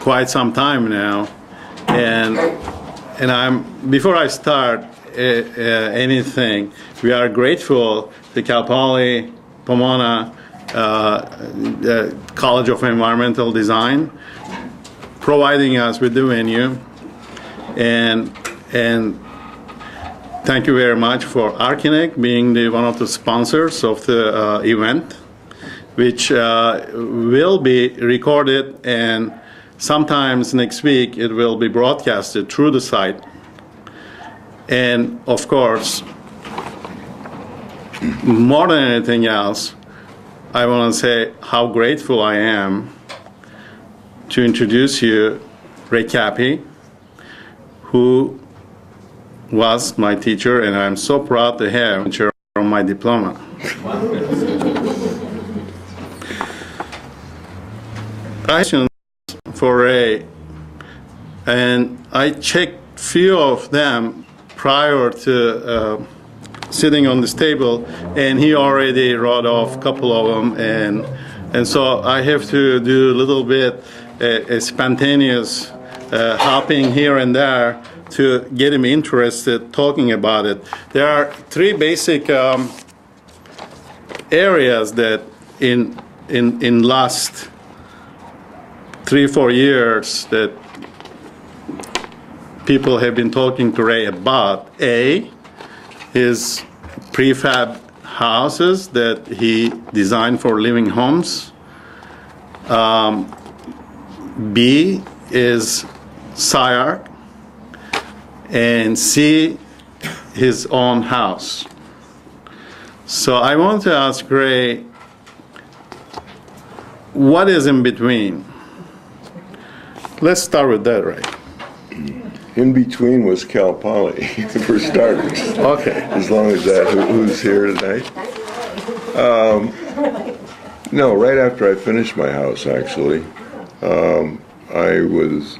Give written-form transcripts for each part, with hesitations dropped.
quite some time now, and before I start anything, we are grateful to Cal Poly Pomona College of Environmental Design providing us with the venue, and thank you very much for Archinec being one of the sponsors of the event, which will be recorded, and sometimes next week it will be broadcasted through the site. And of course, more than anything else, I want to say how grateful I am to introduce you Ray Cappy, who was my teacher, and I'm so proud to have him on my diploma. Questions for Ray, and I checked few of them prior to sitting on this table, and he already wrote off a couple of them, and so I have to do a little bit a spontaneous hopping here and there to get him interested talking about it. There are three basic areas that in last 3-4 years that people have been talking to Ray about. A, his prefab houses that he designed for living homes. B is SCI-Arc. And C, his own house. So I want to ask Ray, what is in between? Let's start with that, Ray. In between was Cal Poly, for starters. Okay. As long as that, who's here tonight? No, right after I finished my house, actually, I was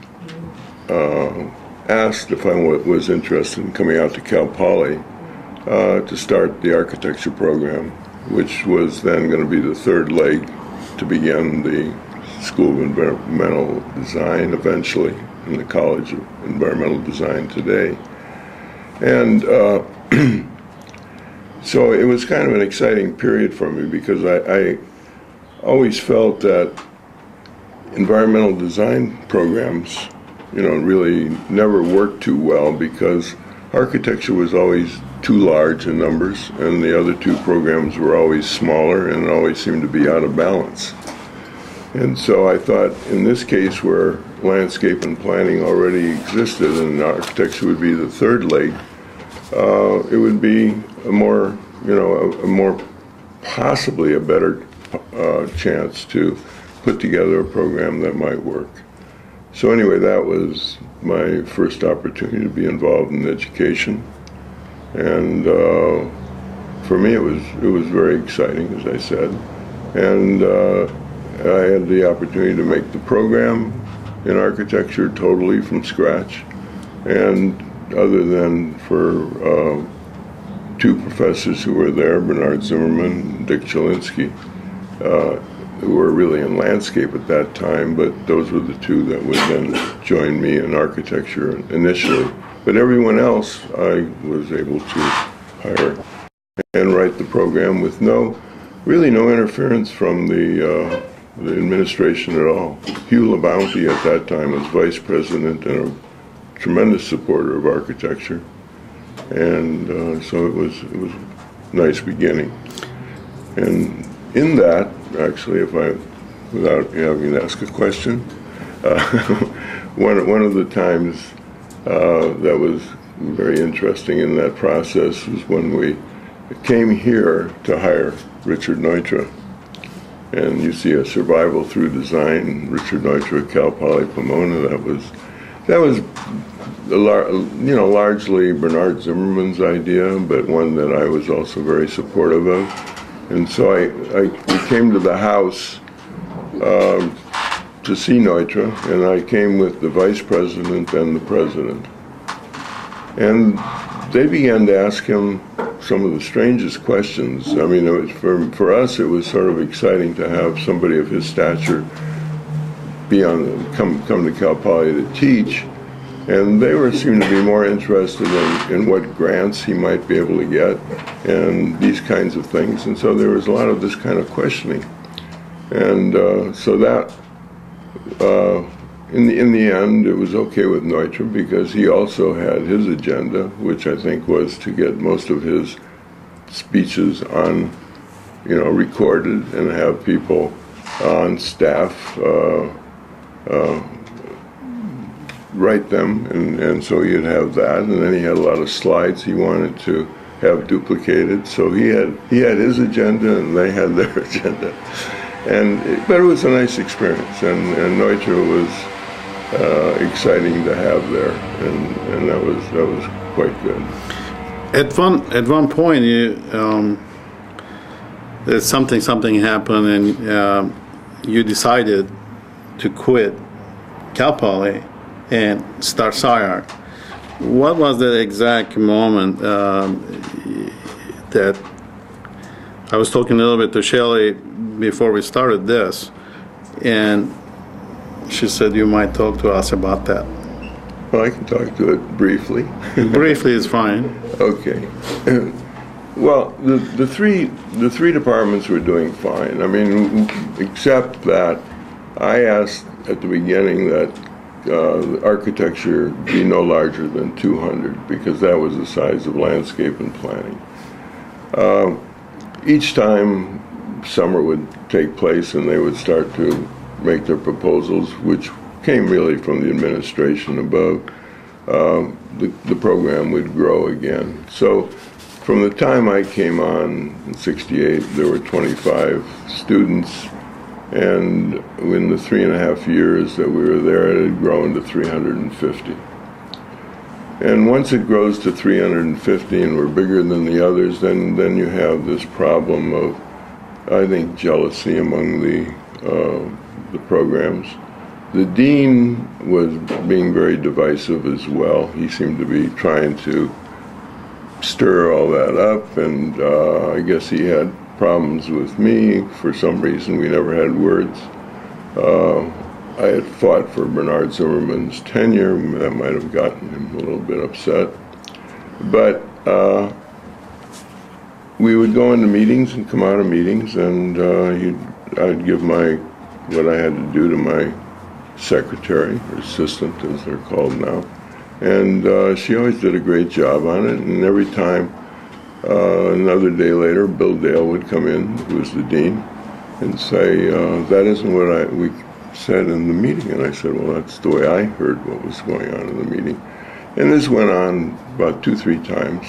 asked if I was interested in coming out to Cal Poly to start the architecture program, which was then going to be the third leg to begin the School of Environmental Design eventually, in the College of Environmental Design today. And so it was kind of an exciting period for me, because I always felt that environmental design programs, really never worked too well, because architecture was always too large in numbers, and the other two programs were always smaller and always seemed to be out of balance. And so I thought, in this case where landscape and planning already existed and architecture would be the third leg, it would be a more possibly a better chance to put together a program that might work. So anyway, that was my first opportunity to be involved in education, and for me it was very exciting, as I said, and I had the opportunity to make the program in architecture totally from scratch, and other than for two professors who were there, Bernard Zimmerman and Dick Chilinsky, who were really in landscape at that time, but those were the two that would then join me in architecture initially. But everyone else I was able to hire and write the program with really no interference from the administration at all. Hugh LaBounty at that time was vice president and a tremendous supporter of architecture, and so it was a nice beginning. And in that, actually, without having to ask a question, one of the times that was very interesting in that process was when we came here to hire Richard Neutra. And you see a survival through design, Richard Neutra, Cal Poly Pomona. That was largely Bernard Zimmerman's idea, but one that I was also very supportive of. And so we came to the house to see Neutra, and I came with the vice president and the president. And they began to ask him some of the strangest questions. I mean, it was for us, it was sort of exciting to have somebody of his stature come to Cal Poly to teach, and they seemed to be more interested in what grants he might be able to get and these kinds of things. And so there was a lot of this kind of questioning. And so that, in the end, it was okay with Neutra because he also had his agenda, which I think was to get most of his speeches on, recorded and have people on staff write them, and so you'd have that, and then he had a lot of slides he wanted to have duplicated. So he had his agenda, and they had their agenda, but it was a nice experience, and Neutra was exciting to have there, and that was quite good. At one point, something happened, and you decided to quit Cal Poly and start SCI-Arc. What was the exact moment that I was talking a little bit to Shelley before we started this, and she said you might talk to us about that. Well, I can talk to it briefly. Briefly is fine. Okay. Well, the three departments were doing fine. I mean, except that I asked at the beginning that architecture be no larger than 200 because that was the size of landscape and planning. Each time summer would take place and they would start to make their proposals, which came really from the administration above, the program would grow again. So from the time I came on in '68, there were 25 students, and in the 3.5 years that we were there, it had grown to 350. And once it grows to 350 and we're bigger than the others, then you have this problem of, I think, jealousy among the programs. The dean was being very divisive as well. He seemed to be trying to stir all that up, and I guess he had problems with me. For some reason, we never had words. I had fought for Bernard Zimmerman's tenure. That might have gotten him a little bit upset. But we would go into meetings and come out of meetings, and I'd give what I had to do to my secretary, or assistant as they're called now. And she always did a great job on it, and every time, another day later, Bill Dale would come in, who was the dean, and say, that isn't what we said in the meeting. And I said, well, that's the way I heard what was going on in the meeting. And this went on about 2-3 times.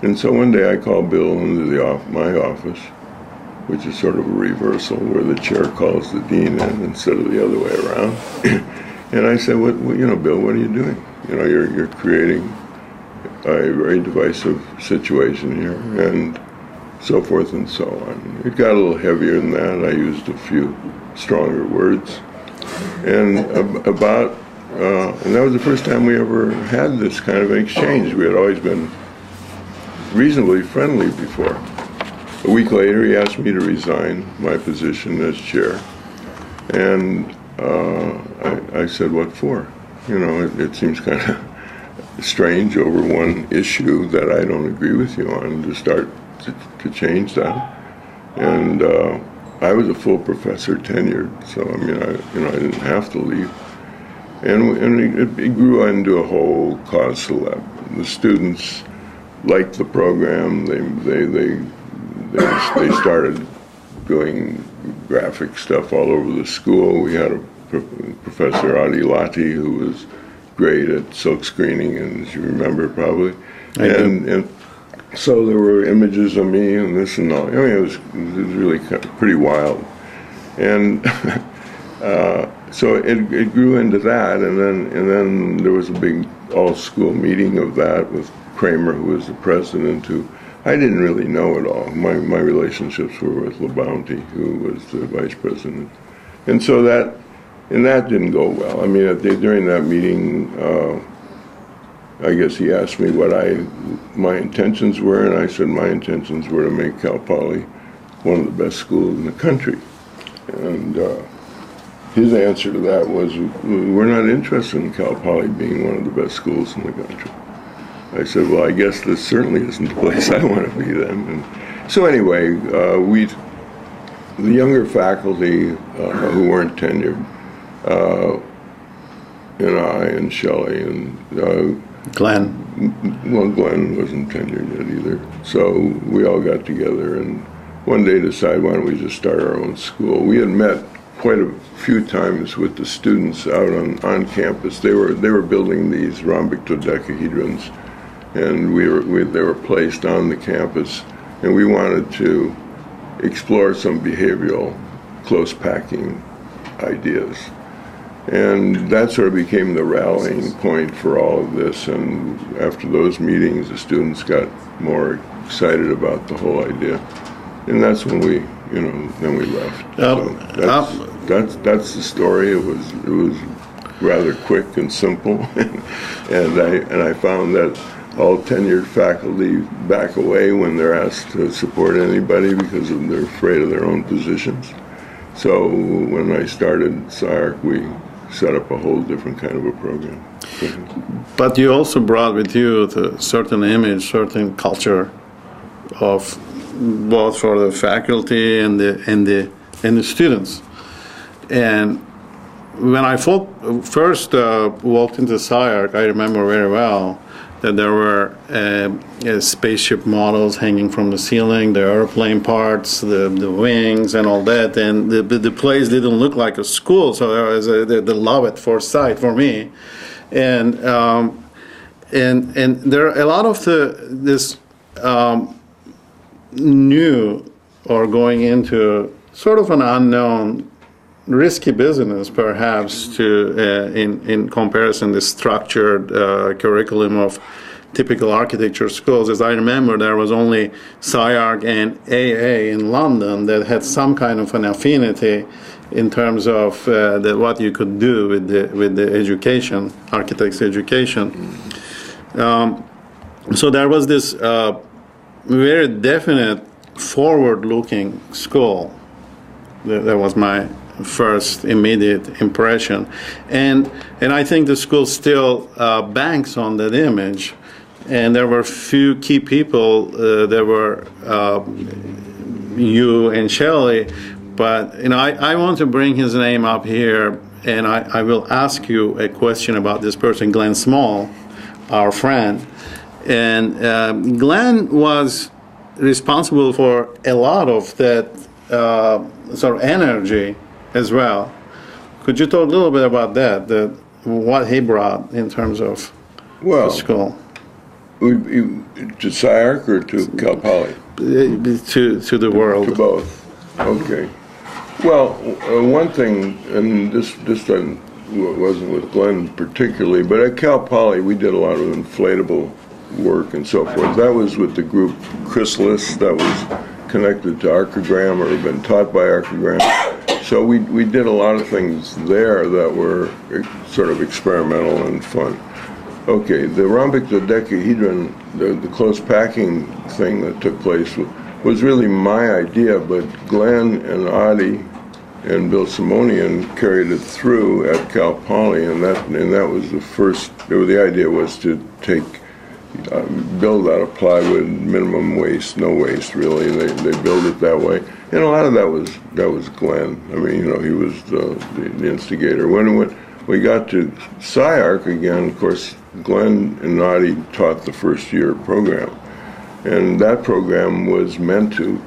And so one day I called Bill into my office, which is sort of a reversal, where the chair calls the dean in instead of the other way around. And I said, Bill, what are you doing? You're creating a very divisive situation here, and so forth and so on. It got a little heavier than that. I used a few stronger words. And and that was the first time we ever had this kind of an exchange. We had always been reasonably friendly before. A week later, he asked me to resign my position as chair. And I said, what for? It seems kind of strange over one issue that I don't agree with you on to start to change that. And I was a full professor tenured, so I didn't have to leave. And it grew into a whole cause célèbre. The students liked the program. They started doing graphic stuff all over the school. We had a Professor Adi Lati, who was great at silk screening, and as you remember probably. And so there were images of me and this and all. It was really pretty wild. And so it grew into that, and then there was a big all-school meeting of that with Kramer, who was the president, who I didn't really know at all. My relationships were with LeBounty, who was the vice president. And so that didn't go well. I mean, during that meeting, I guess he asked me what my intentions were, and I said my intentions were to make Cal Poly one of the best schools in the country. And his answer to that was, we're not interested in Cal Poly being one of the best schools in the country. I said, well, I guess this certainly isn't the place I want to be then. And so anyway, the younger faculty who weren't tenured, and I and Shelley and Glenn. well, Glenn wasn't tenured yet either. So we all got together and one day decided, why don't we just start our own school? We had met quite a few times with the students out on campus. They were building these rhombic dodecahedrons, and they were placed on the campus, and we wanted to explore some behavioral close packing ideas. And that sort of became the rallying point for all of this. And after those meetings, the students got more excited about the whole idea. And that's when then we left. That's the story. It was rather quick and simple. and I found that all tenured faculty back away when they're asked to support anybody because they're afraid of their own positions. So when I started SCIARC, we set up a whole different kind of a program. But you also brought with you the certain image, certain culture of both for the faculty and the students. And when I first walked into SCIARC, I remember very well that there were spaceship models hanging from the ceiling, the airplane parts, the wings, and all that. And the place didn't look like a school, so there was the love at first sight for me. And there are a lot of this new or going into sort of an unknown, risky business, perhaps, in comparison the structured curriculum of typical architecture schools. As I remember, there was only SCIARC and AA in London that had some kind of an affinity in terms of what you could do with the education, architect's education. So there was this very definite forward-looking school. That was my first immediate impression, and I think the school still banks on that image. And there were few key people. There were you and Shelley, but I want to bring his name up here, and I will ask you a question about this person, Glenn Small, our friend. And Glenn was responsible for a lot of that sort of energy as well. Could you talk a little bit about that, what he brought in terms of the school? To SCIARC or to Cal Poly? To the world. To both. Okay. Well, one thing, and this wasn't with Glenn particularly, but at Cal Poly we did a lot of inflatable work and so forth. That was with the group Chrysalis, that was connected to Archigram or been taught by Archigram. So we did a lot of things there that were sort of experimental and fun. Okay, the rhombic dodecahedron, the close packing thing that took place was really my idea, but Glenn and Adi and Bill Simonian carried it through at Cal Poly, and that was the first. The idea was to build out of plywood, minimum waste, no waste really. They built it that way, and a lot of that was Glenn. I mean, he was the instigator. When we got to SCIARC again, of course, Glenn and Adi taught the first year program, and that program was meant to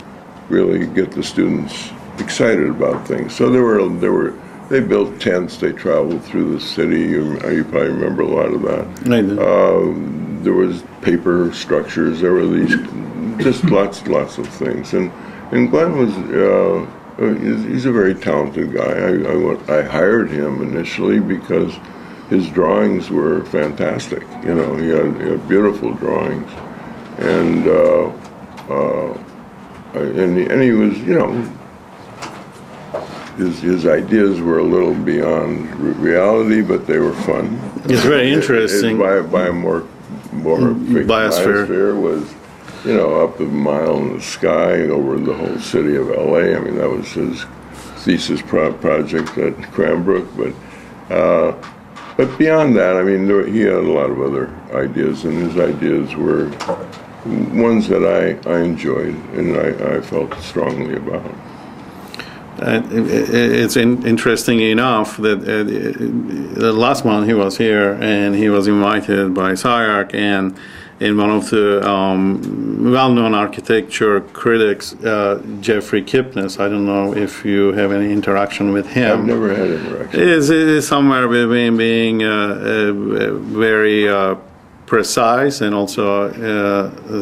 really get the students excited about things. So they built tents, they traveled through the city. You probably remember a lot of that. I do. There was paper structures. There were these just lots of things, and Glenn was he's a very talented guy. I hired him initially because his drawings were fantastic. He had beautiful drawings, and he was, his ideas were a little beyond reality, but they were fun. It's very interesting. By a more biosphere was, up a mile in the sky over the whole city of LA. I mean, that was his thesis project at Cranbrook, but beyond that, I mean, he had a lot of other ideas, and his ideas were ones that I enjoyed and I felt strongly about. It's interesting enough that the last month he was here, and he was invited by SCI-Arc, and in one of the well-known architecture critics, Jeffrey Kipnis. I don't know if you have any interaction with him. I've never had interaction. It is somewhere between being very precise and also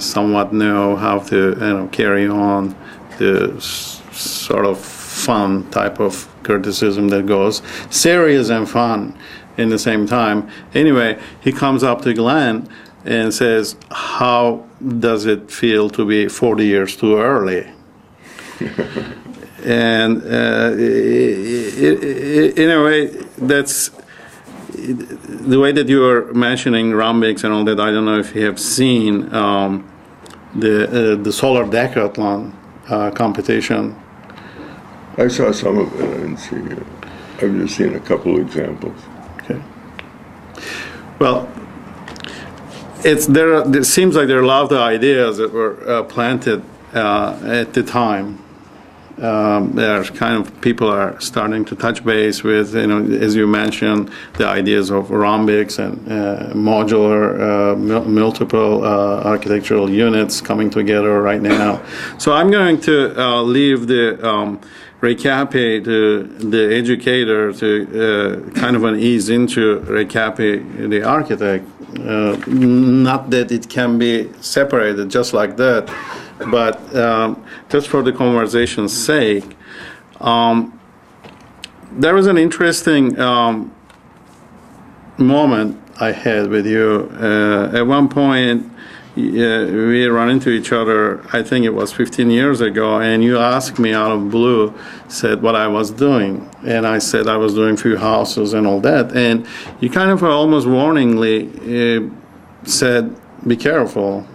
somewhat know how to carry on the sort of fun type of criticism that goes serious and fun in the same time. Anyway, he comes up to Glenn and says, how does it feel to be 40 years too early? And in a way, that's the way that you were mentioning Rambix and all that. I don't know if you have seen the solar decathlon competition. I saw some of it. I didn't see it. I've just seen a couple of examples. Okay. Well, it seems like there are a lot of ideas that were planted at the time. There's kind of people are starting to touch base with, as you mentioned, the ideas of Rambix and modular, multiple architectural units coming together right now. So I'm going to leave the Recapi to the educator to kind of ease into Recapi, the architect. Not that it can be separated just like that, but just for the conversation's sake, there was an interesting moment I had with you. At one point, we ran into each other, I think it was 15 years ago, and you asked me out of blue, said what I was doing. And I said I was doing few houses and all that. And you kind of almost warningly said, be careful.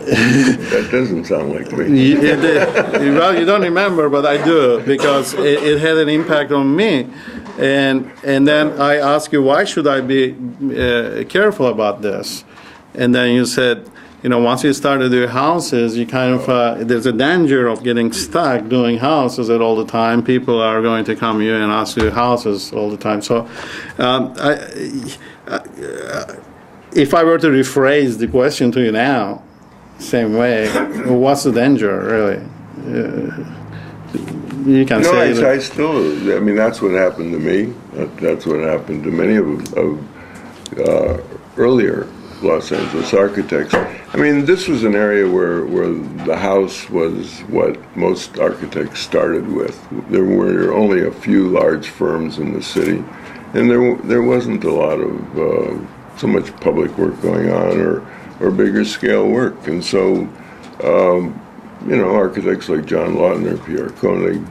That doesn't sound like me. Well, you don't remember, but I do, because it had an impact on me. And then I asked you, why should I be careful about this? And then you said, once you start to do houses, you kind of, there's a danger of getting stuck doing houses at all the time. People are going to come here and ask you houses all the time. So if I were to rephrase the question to you now, same way, what's the danger, really? You can say that. I still, I mean, that's what happened to me. That's what happened to many of earlier Los Angeles architects. I mean, this was an area where the house was what most architects started with. There were only a few large firms in the city, and there wasn't a lot of so much public work going on or bigger scale work. And so, architects like John Lautner, Pierre Koenig,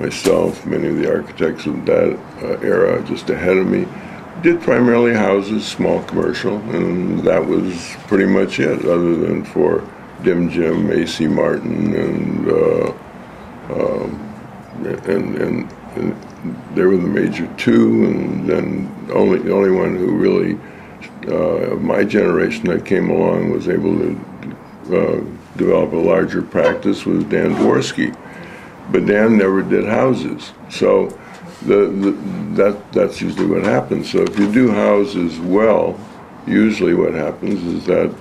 myself, many of the architects of that era just ahead of me, did primarily houses, small commercial, and that was pretty much it, other than for Dim Jim, A.C. Martin, and they were the major two, and then the only one who really, of my generation that came along, was able to develop a larger practice was Dan Dworsky. But Dan never did houses. So that's usually what happens. So if you do houses well, usually what happens is that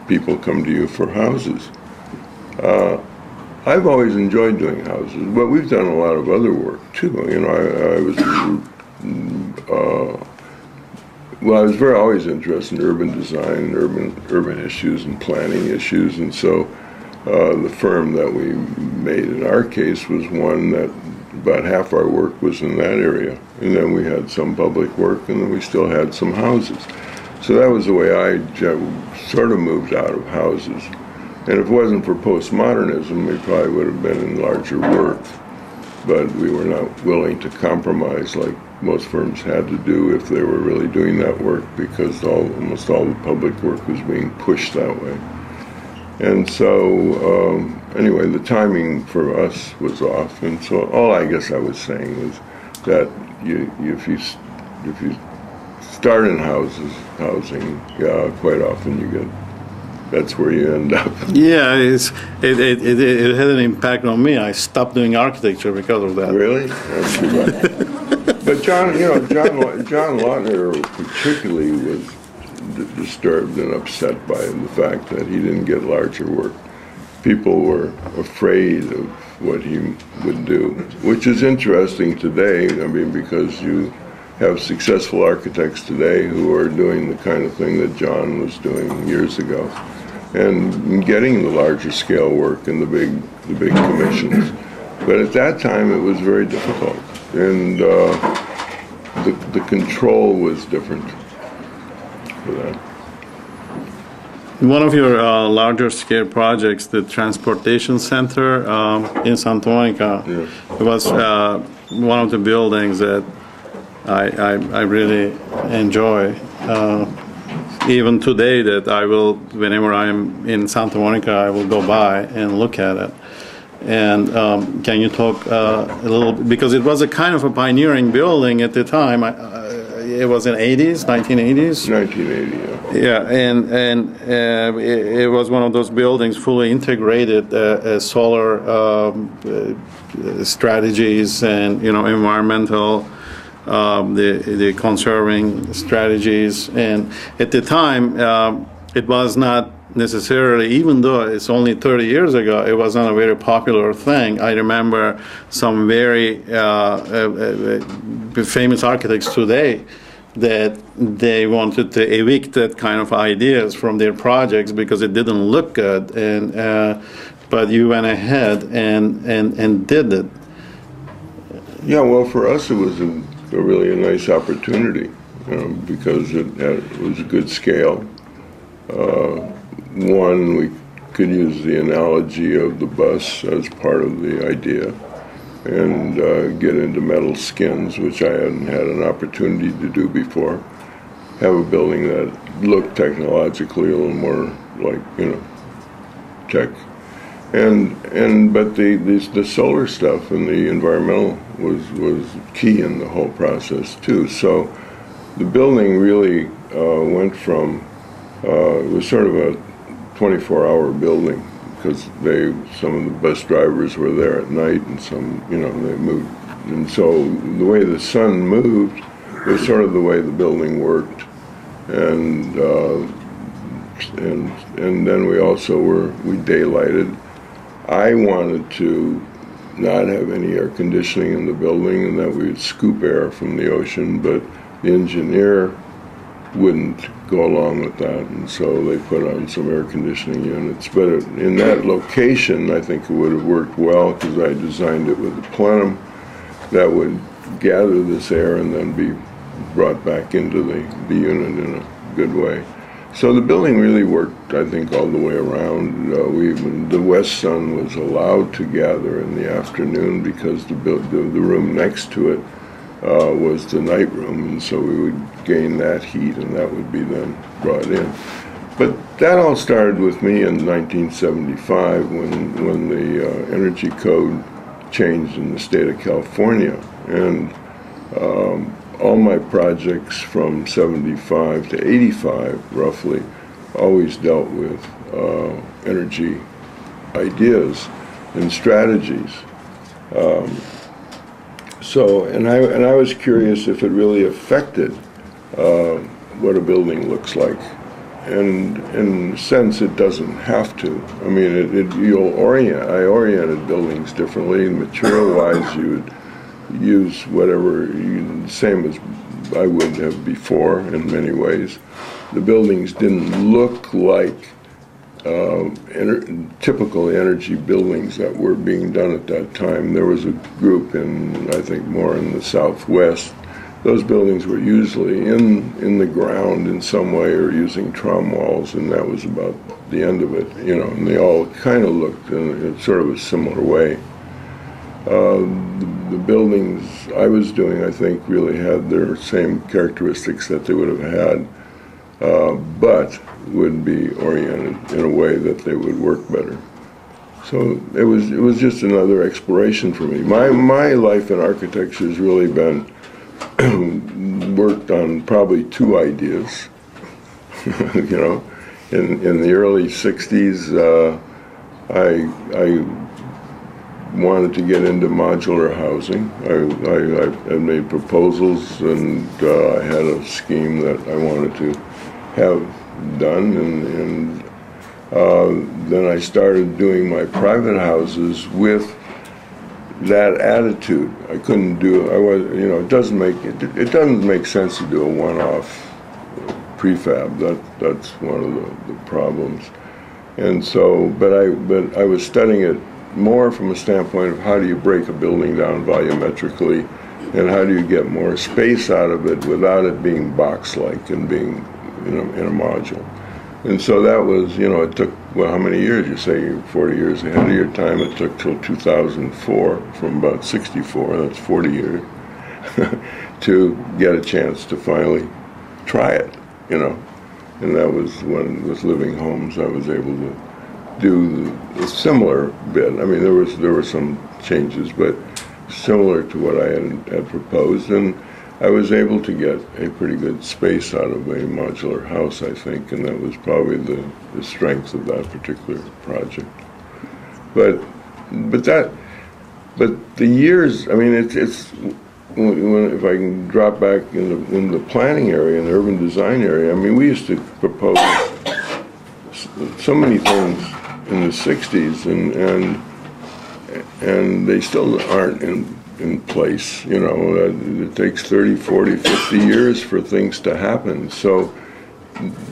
people come to you for houses. I've always enjoyed doing houses, but we've done a lot of other work too. I was always interested in urban design, urban issues, and planning issues, and so the firm that we made in our case was one that about half our work was in that area, and then we had some public work, and then we still had some houses. So that was the way I sort of moved out of houses. And if it wasn't for postmodernism, we probably would have been in larger work, but we were not willing to compromise like most firms had to do if they were really doing that work, because almost all the public work was being pushed that way. And so anyway, the timing for us was off, and so all I guess I was saying was that if you start in housing, quite often that's where you end up. Yeah, it had an impact on me. I stopped doing architecture because of that. Really? That's too bad. But John Lautner particularly was disturbed and upset by the fact that he didn't get larger work. People were afraid of what he would do, which is interesting today. I mean, because you have successful architects today who are doing the kind of thing that John was doing years ago, and getting the larger scale work and the big commissions. But at that time, it was very difficult, and the control was different for that. One of your larger scale projects, the transportation center in Santa Monica, it was one of the buildings that I really enjoy. Even today, that I will, whenever I'm in Santa Monica, I will go by and look at it. And can you talk a little, because it was a kind of a pioneering building at the time. It was in 1980s? 1980, yeah. Yeah, and it was one of those buildings fully integrated solar strategies and, environmental, the conserving strategies. And at the time, it was not necessarily, even though it's only 30 years ago, it was not a very popular thing. I remember some very famous architects today that they wanted to evict that kind of ideas from their projects because it didn't look good. And but you went ahead and did it. Yeah, well, for us it was a really nice opportunity because it was a good scale. One, we could use the analogy of the bus as part of the idea and get into metal skins, which I hadn't had an opportunity to do before. Have a building that looked technologically a little more like, tech. But the solar stuff and the environmental was key in the whole process too. So the building really went from, it was sort of a 24-hour building because some of the bus drivers were there at night and some, they moved. And so the way the sun moved was sort of the way the building worked. And then we daylighted. I wanted to not have any air conditioning in the building and that we would scoop air from the ocean, but the engineer wouldn't go along with that, and so they put on some air conditioning units. But in that location, I think it would have worked well because I designed it with a plenum that would gather this air and then be brought back into the unit in a good way. So the building really worked, I think, all the way around. The west sun was allowed to gather in the afternoon because the room next to it was the night room, and so we would gain that heat, and that would be then brought in. But that all started with me in 1975 when the energy code changed in the state of California, and all my projects from 75 to 85, roughly, always dealt with energy ideas and strategies. And I was curious if it really affected what a building looks like. And in a sense, it doesn't have to. I mean, I oriented buildings differently. Material-wise, you would use whatever, same as I would have before in many ways. The buildings didn't look like typical energy buildings that were being done at that time. There was a group I think more in the Southwest. Those buildings were usually in the ground in some way or using trom walls, and that was about the end of it, and they all kind of looked in sort of a similar way. The buildings I was doing, I think, really had their same characteristics that they would have had, but would be oriented in a way that they would work better. So it was just another exploration for me. My life in architecture has really been worked on probably two ideas. You know, in the early '60s, I wanted to get into modular housing. I made proposals, and I had a scheme that I wanted to have done, and then I started doing my private houses with that attitude. I couldn't do. It doesn't make sense to do a one-off prefab. That's one of the problems. And so, but I was studying it more from a standpoint of how do you break a building down volumetrically, and how do you get more space out of it without it being box-like and being, in a module. And so that was, it took, well, how many years? You say you're 40 years ahead of your time. It took till 2004, from about 64, that's 40 years, to get a chance to finally try it, And that was when, with Living Homes, I was able to do a similar bit. I mean, there were some changes, but similar to what I had proposed, and I was able to get a pretty good space out of a modular house, I think, and that was probably the strength of that particular project. But the years, I mean, it's if I can drop back in the planning area, in the urban design area, I mean, we used to propose so many things in the '60s, and they still aren't in place. It takes 30, 40, 50 years for things to happen. So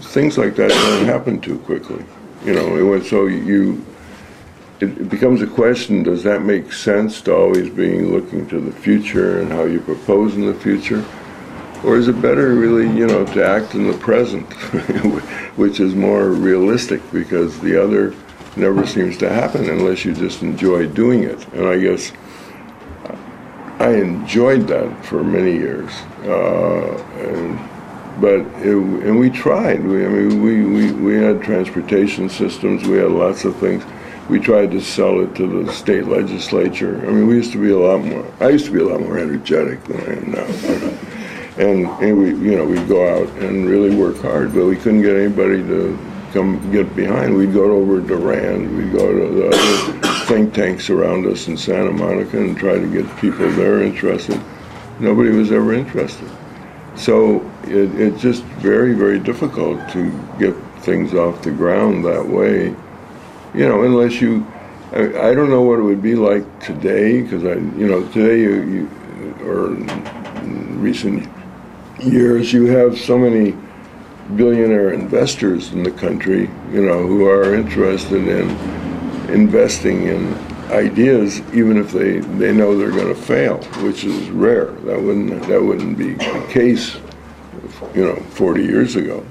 things like that don't happen too quickly. It becomes a question, does that make sense to always be looking to the future and how you propose in the future? Or is it better really, to act in the present, which is more realistic, because the other never seems to happen unless you just enjoy doing it. And I guess I enjoyed that for many years. And we tried. We had transportation systems, we had lots of things. We tried to sell it to the state legislature. I mean, I used to be a lot more energetic than I am now. And we'd go out and really work hard, but we couldn't get anybody to come get behind. We'd go over to RAND, we'd go to the other think tanks around us in Santa Monica and try to get people there interested. Nobody was ever interested. So it's just very, very difficult to get things off the ground that way. Unless I don't know what it would be like today, because today or in recent years, you have so many billionaire investors in the country, who are interested in investing in ideas, even if they know they're going to fail, which is rare. That wouldn't be the case, 40 years ago.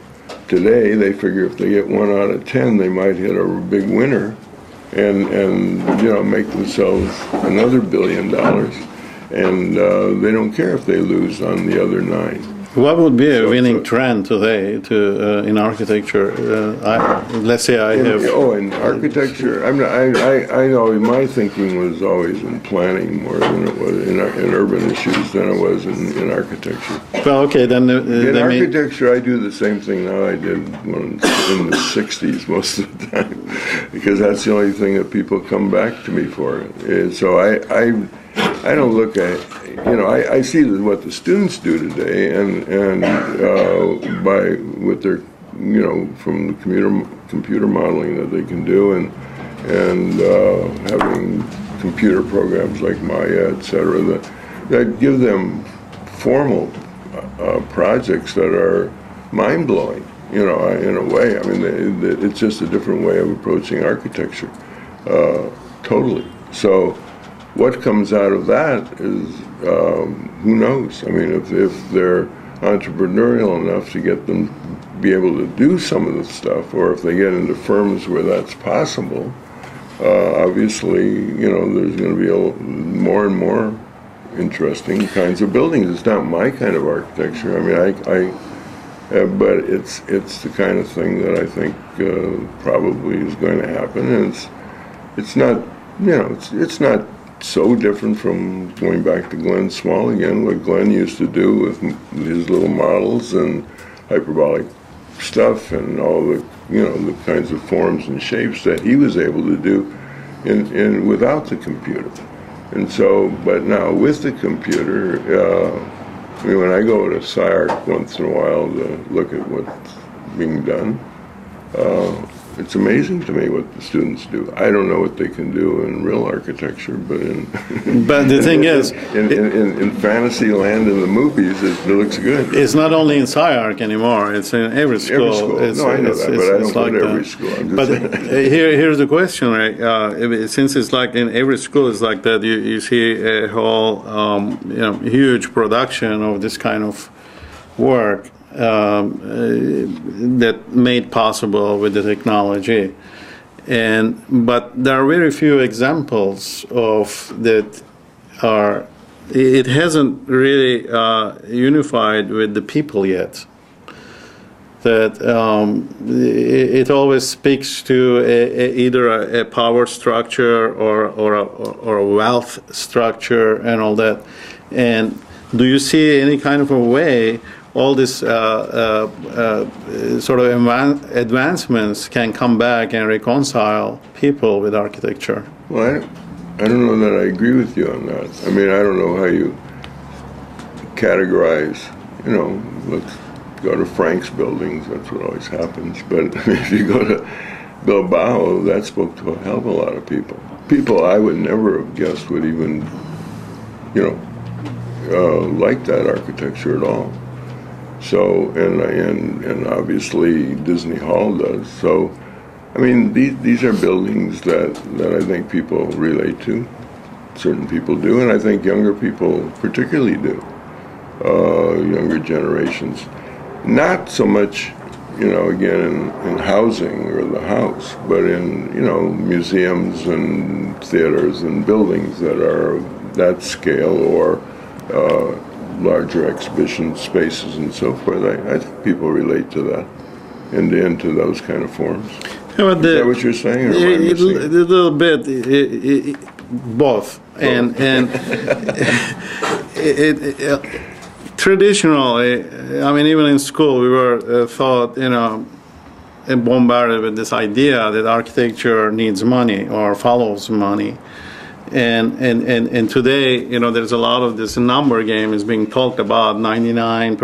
Today, they figure if they get 1 out of 10, they might hit a big winner and make themselves another $1 billion. And they don't care if they lose on the other 9. What would be a winning trend today in architecture? Let's say I have... in architecture, I know my thinking was always in planning more than it was in urban issues than it was in architecture. Well, okay, then... in architecture, I do the same thing now I did in the '60s most of the time, because that's the only thing that people come back to me for. So I don't look at, I see what the students do today, and with their, from the computer modeling that they can do, and having computer programs like Maya, et cetera, that give them formal projects that are mind-blowing, in a way. I mean, it's just a different way of approaching architecture, totally. So what comes out of that is, who knows? I mean, if they're entrepreneurial enough to get them be able to do some of the stuff, or if they get into firms where that's possible, obviously, there's going to be more and more interesting kinds of buildings. It's not my kind of architecture. I mean, but it's the kind of thing that I think probably is going to happen, and it's not, it's not so different from going back to Glenn Small again, what Glenn used to do with his little models and hyperbolic stuff and all the, the kinds of forms and shapes that he was able to do in without the computer. And so, but now with the computer, when I go to SCI-Arc once in a while to look at what's being done, it's amazing to me what the students do. I don't know what they can do in real architecture, but but the thing is, in fantasy land in the movies, it looks good. It's not only in SCI-Arc anymore; it's in every school. Every school. No, I know that, but I don't go to every school. But here's the question, right? Since it's like in every school, it's like that. You see a whole, huge production of this kind of work. That made possible with the technology, but there are very few examples of that are. It hasn't really unified with the people yet. That it always speaks to either a power structure or a wealth structure and all that. And do you see any kind of a way all these sort of advancements can come back and reconcile people with architecture? Well, I don't know that I agree with you on that. I mean, I don't know how you categorize, let's go to Frank's buildings, that's what always happens. But if you go to Bilbao, that spoke to a hell of a lot of people. People I would never have guessed would even, like that architecture at all. So, and obviously Disney Hall does. So, I mean, these are buildings that I think people relate to. Certain people do, and I think younger people particularly do. Younger generations. Not so much, again, in housing or the house, but in, museums and theaters and buildings that are that scale or larger exhibition spaces and so forth. I think people relate to that and into those kind of forms. Yeah, is that what you're saying? Or am I missing a little bit, both. And traditionally, I mean, even in school, we were taught, and bombarded with this idea that architecture needs money or follows money. And today, there's a lot of this number game is being talked about, 99%,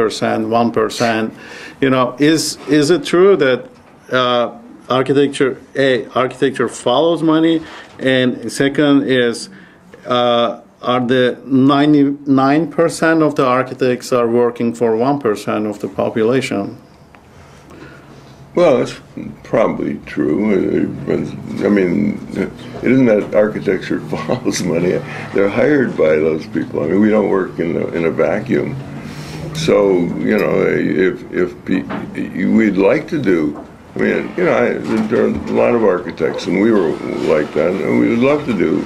1%. Is it true that architecture follows money? And second is, are the 99% of the architects are working for 1% of the population? Well, that's probably true. I mean, it isn't that architecture follows money. They're hired by those people. I mean, we don't work in a vacuum. So, if we'd like to do, I mean, there are a lot of architects, and we were like that, and we would love to do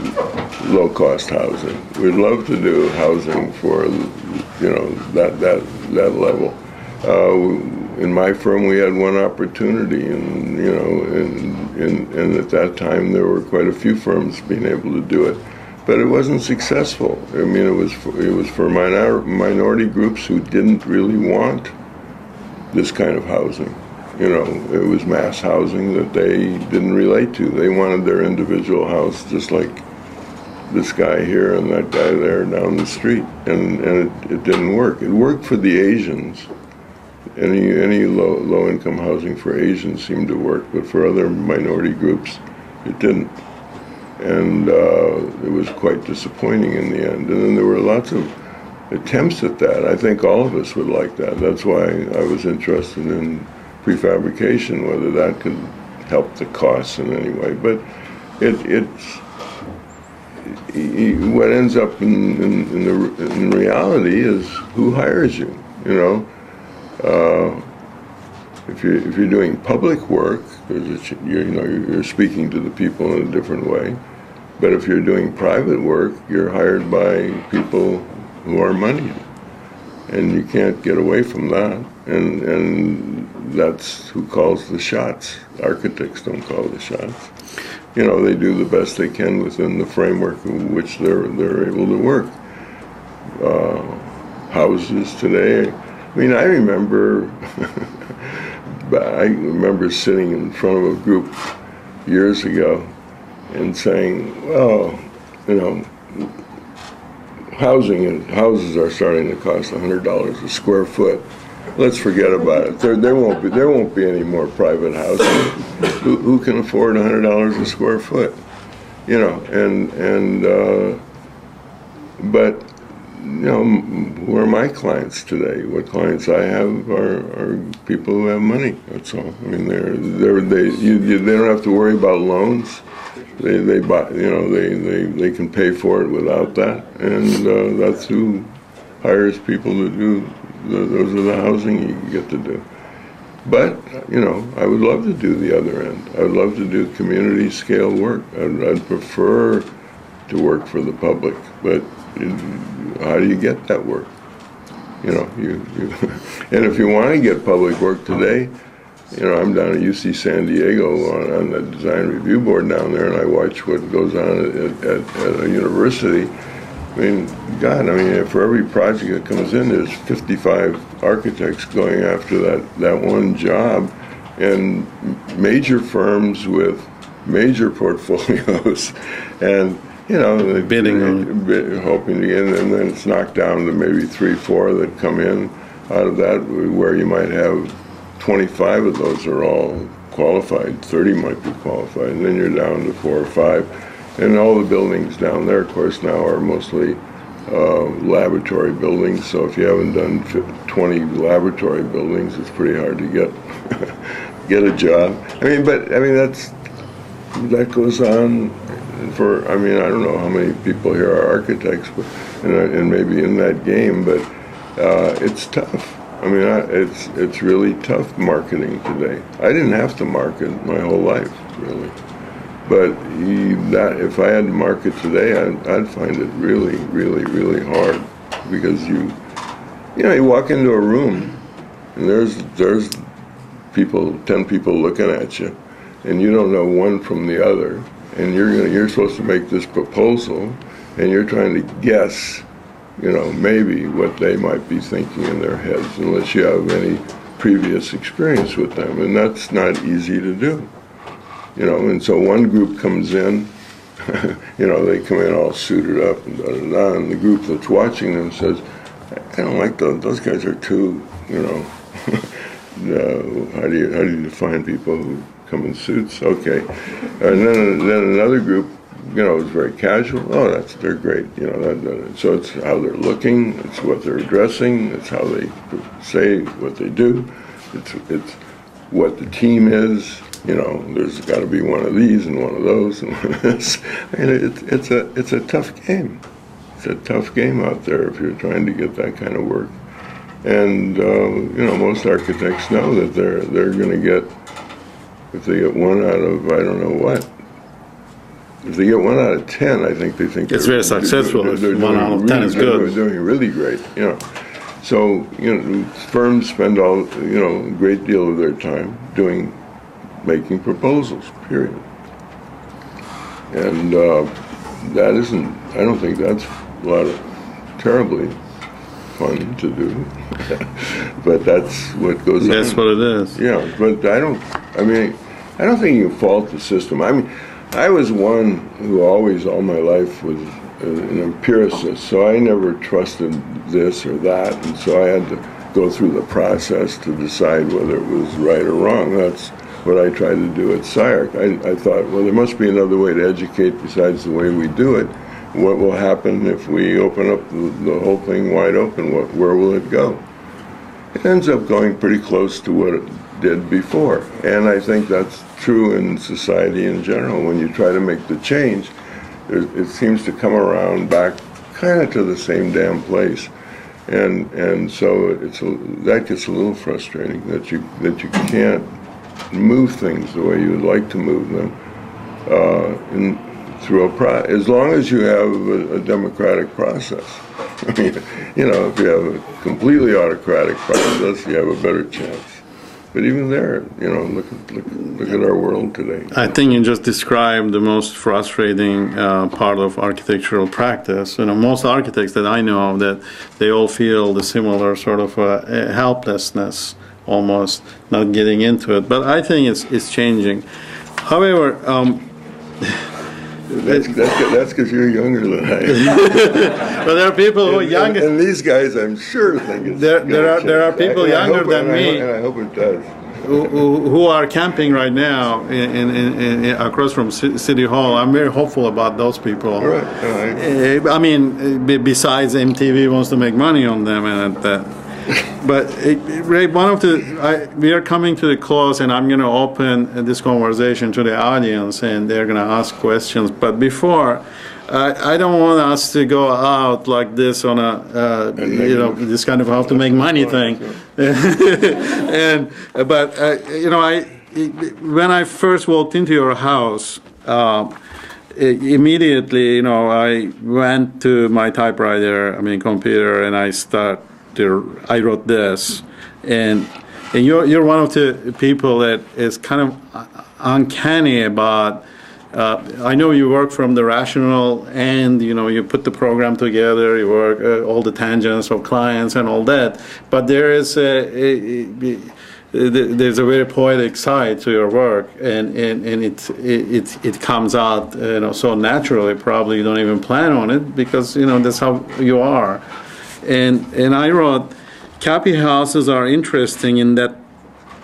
low-cost housing. We'd love to do housing for, that level. In my firm, we had one opportunity, and and at that time there were quite a few firms being able to do it, but it wasn't successful. I mean, it was for minority groups who didn't really want this kind of housing. It was mass housing that they didn't relate to. They wanted their individual house, just like this guy here and that guy there down the street, and it didn't work. It worked for the Asians. Any low-income housing for Asians seemed to work, but for other minority groups, it didn't. And it was quite disappointing in the end. And then there were lots of attempts at that. I think all of us would like that. That's why I was interested in prefabrication, whether that could help the costs in any way. But what ends up in reality is who hires you, If you're doing public work, you're speaking to the people in a different way. But if you're doing private work, you're hired by people who are moneyed, and you can't get away from that. And that's who calls the shots. Architects don't call the shots. they do the best they can within the framework in which they're able to work. Houses today, I mean, I remember sitting in front of a group years ago and saying, well, houses are starting to cost $100 a square foot. Let's forget about it. There won't be any more private housing. Who can afford $100 a square foot? But who are my clients today? What clients I have are people who have money. That's all. I mean, they don't have to worry about loans. They buy, they can pay for it without that, and that's who hires people to do. Those are the housing you get to do. But I would love to do the other end. I would love to do community scale work. I'd prefer to work for the public, but how do you get that work? And if you want to get public work today, I'm down at UC San Diego on the design review board down there, and I watch what goes on at a university. I mean, for every project that comes in, there's 55 architects going after that one job, and major firms with major portfolios, and bidding hoping to get in, and then it's knocked down to maybe 3-4 that come in out of that, where you might have 25 of those are all qualified, 30 might be qualified, and then you're down to 4 or 5. And all the buildings down there, of course, now are mostly laboratory buildings, so if you haven't done 20 laboratory buildings, it's pretty hard to get a job. That goes on for, I don't know how many people here are architects, but, and maybe in that game, but it's tough. It's really tough marketing today. I didn't have to market my whole life, really. But if I had to market today, I'd find it really, really, really hard, because you walk into a room and there's 10 people looking at you, and you don't know one from the other, and you're supposed to make this proposal, and you're trying to guess, maybe what they might be thinking in their heads, unless you have any previous experience with them, and that's not easy to do. And so one group comes in, they come in all suited up and da-da-da, and the group that's watching them says, I don't like those guys are too, how do you define people who come in suits? Okay. And then another group, is very casual. Oh, they're great. So it's how they're looking, it's what they're addressing, it's how they say what they do, it's what the team is. There's got to be one of these and one of those and one of this. It's a tough game. It's a tough game out there if you're trying to get that kind of work. And most architects know that they're going to get, if they get 1 out of I don't know what. If they get 1 out of 10, I think they think it's very successful. They're 1 out of 10 is good. They're doing really great. So firms spend a great deal of their time making proposals, period. And I don't think that's terribly fun to do, but that's what goes on. That's what it is. Yeah, but I don't think you can fault the system. I was one who always, all my life, was an empiricist, so I never trusted this or that, and so I had to go through the process to decide whether it was right or wrong. That's what I tried to do at SCI-Arc. I thought, well, there must be another way to educate besides the way we do it. What will happen if we open up the whole thing wide open? Where will it go? It ends up going pretty close to what it did before. And I think that's true in society in general. When you try to make the change, it seems to come around back kind of to the same damn place. And so that gets a little frustrating, that you can't move things the way you would like to move them as long as you have a democratic process. If you have a completely autocratic process, you have a better chance. But even there, look at our world today. I think you just described the most frustrating part of architectural practice. Most architects that I know of, that they all feel the similar sort of helplessness, almost not getting into it. But I think it's changing. However, that's because you're younger than I am. but there are people who are younger. And these guys, I'm sure, think it's there are people younger than me. And I hope it does. Who are camping right now in across from City Hall. I'm very hopeful about those people. Right. I mean, besides MTV wants to make money on them and that. But Ray, we are coming to the close, and I'm going to open this conversation to the audience, and they're going to ask questions. But before, I don't want us to go out like this on this kind of how to make money thing. When I first walked into your house, immediately, I went to my typewriter, computer, and I wrote this, and you're one of the people that is kind of uncanny about. I know you work from the rational end. You put the program together. You work all the tangents of clients and all that. But there's a very poetic side to your work, and it comes out so naturally. Probably you don't even plan on it because that's how you are. And I wrote, Kappy houses are interesting in that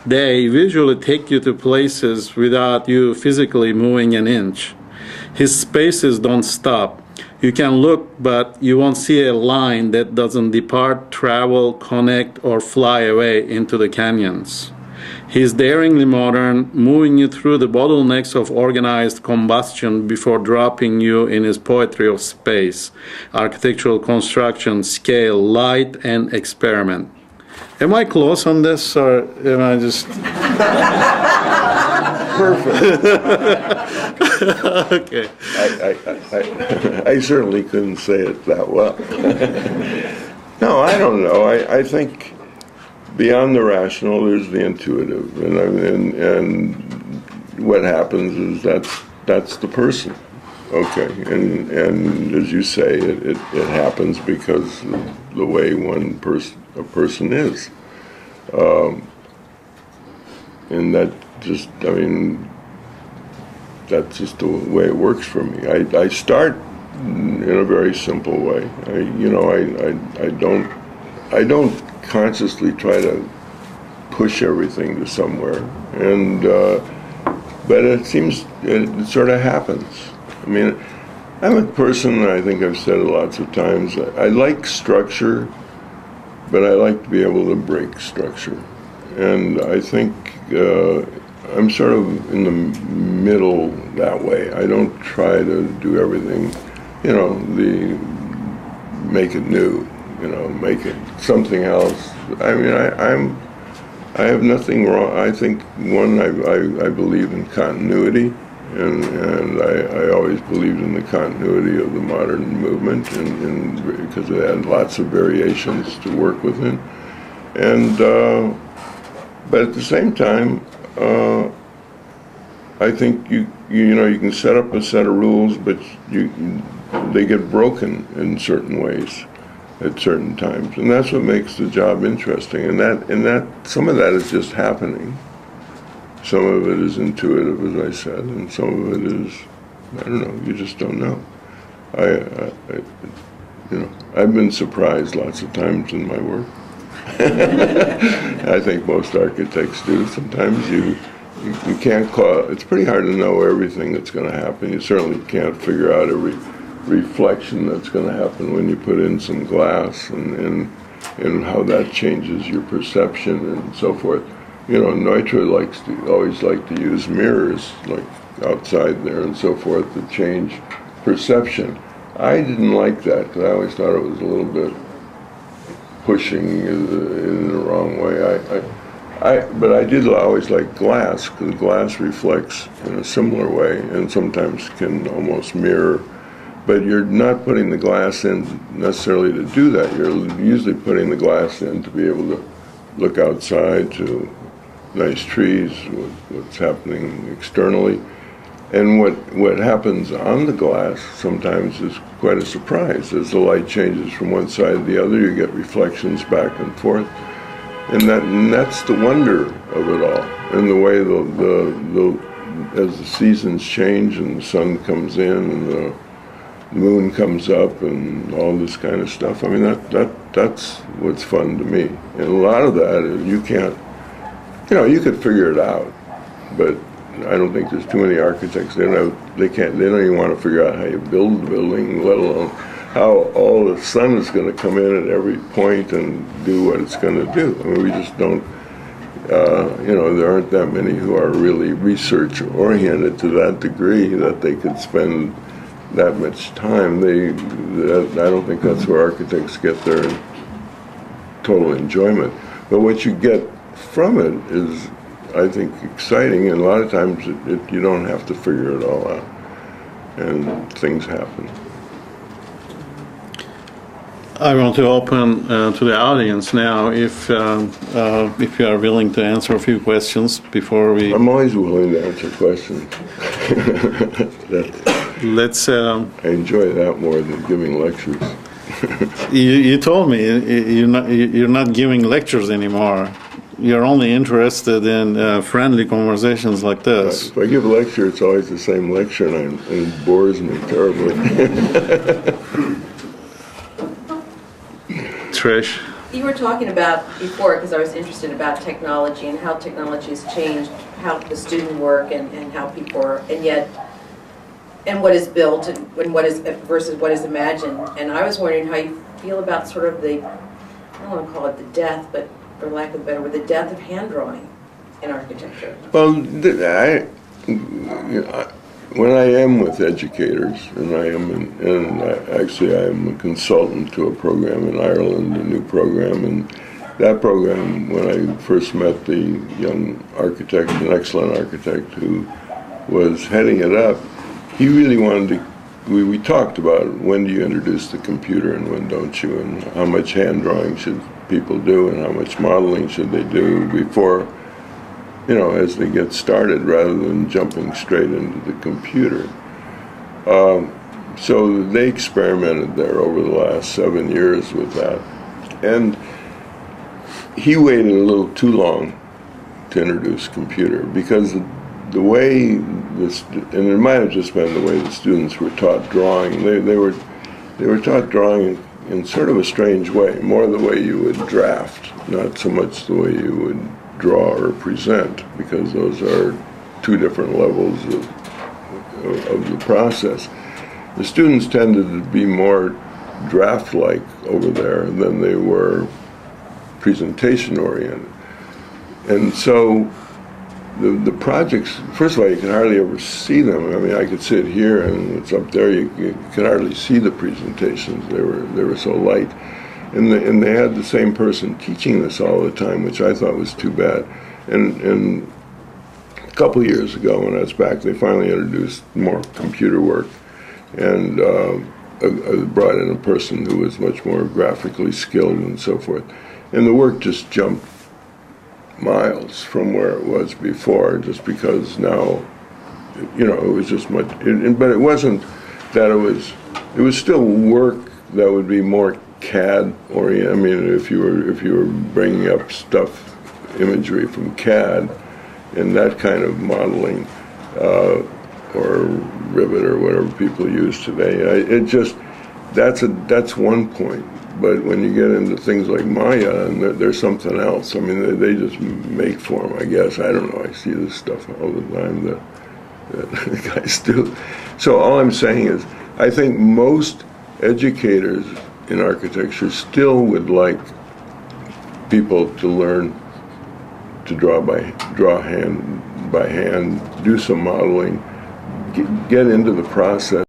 they visually take you to places without you physically moving an inch. His spaces don't stop. You can look, but you won't see a line that doesn't depart, travel, connect, or fly away into the canyons. He's daringly modern, moving you through the bottlenecks of organized combustion before dropping you in his poetry of space, architectural construction, scale, light, and experiment. Am I close on this, or am I just... Perfect. Okay. I certainly couldn't say it that well. No, I don't know. I think beyond the rational, there's the intuitive, and what happens is that's the person. Okay, and as you say, it happens because of the way a person is, and that's just the way it works for me. I start in a very simple way. I don't consciously try to push everything to somewhere, but it seems it sort of happens. I'm a person, I think I've said it lots of times, I like structure, but I like to be able to break structure. And I think I'm sort of in the middle that way. I don't try to do everything, make it new, make it something else. I have nothing wrong. I think, I believe in continuity. And I always believed in the continuity of the modern movement, and because it had lots of variations to work within. And but at the same time, I think you can set up a set of rules, but they get broken in certain ways at certain times, and that's what makes the job interesting. And that some of that is just happening. Some of it is intuitive, as I said, and some of it is, I don't know, you just don't know. I've been surprised lots of times in my work. I think most architects do. Sometimes you can't it's pretty hard to know everything that's going to happen. You certainly can't figure out every reflection that's going to happen when you put in some glass and how that changes your perception and so forth. Neutra always like to use mirrors, like outside there and so forth, to change perception. I didn't like that because I always thought it was a little bit pushing in the wrong way. But I did always like glass, because glass reflects in a similar way and sometimes can almost mirror. But you're not putting the glass in necessarily to do that. You're usually putting the glass in to be able to look outside, to nice trees, what's happening externally. And what happens on the glass sometimes is quite a surprise. As the light changes from one side to the other, you get reflections back and forth. And that's the wonder of it all. And the way as the seasons change and the sun comes in and the moon comes up and all this kind of stuff. I mean, that's what's fun to me. And a lot of that is you can't, you could figure it out, but I don't think there's too many architects. They don't even want to figure out how you build the building, let alone how all the sun is going to come in at every point and do what it's going to do. I mean, we just don't, there aren't that many who are really research oriented to that degree that they could spend that much time. I don't think that's where architects get their total enjoyment. But what you get from it is, I think, exciting, and a lot of times you don't have to figure it all out, and things happen. I want to open to the audience now, if you are willing to answer a few questions before we... I'm always willing to answer questions. Let's... I enjoy that more than giving lectures. You told me you're not giving lectures anymore. You're only interested in friendly conversations like this. If I give a lecture, it's always the same lecture, and it bores me terribly. Trish? You were talking about before, because I was interested about technology and how technology has changed how the student work and how people are, and what is built and what is versus what is imagined. And I was wondering how you feel about sort of I don't want to call it the death, but for lack of a better word, the death of hand drawing in architecture. Well, when I am with educators, and I am a consultant to a program in Ireland, a new program, and that program, when I first met the young architect, an excellent architect who was heading it up, he really wanted to, we talked about when do you introduce the computer and when don't you, and how much hand drawing should people do and how much modeling should they do before, as they get started, rather than jumping straight into the computer. So they experimented there over the last 7 years with that. And he waited a little too long to introduce computer, because the way and it might have just been the way the students were taught drawing. They were taught drawing in sort of a strange way, more the way you would draft, not so much the way you would draw or present, because those are two different levels of the process. The students tended to be more draft-like over there than they were presentation-oriented. And so the projects, first of all, you can hardly ever see them. I mean, I could sit here and it's up there, you can hardly see the presentations. They were so light. And they had the same person teaching this all the time, which I thought was too bad. And a couple of years ago when I was back, they finally introduced more computer work, and brought in a person who was much more graphically skilled and so forth. And the work just jumped miles from where it was before, just because now, it was just much, but it wasn't that it was still work that would be more CAD oriented. I mean, if you were bringing up imagery from CAD and that kind of modeling, or Rivet or whatever people use today, that's one point. But when you get into things like Maya, and there's something else. I mean, they just make form, I guess. I don't know. I see this stuff all the time that the guys do. So all I'm saying is, I think most educators in architecture still would like people to learn to draw hand by hand, do some modeling, get into the process.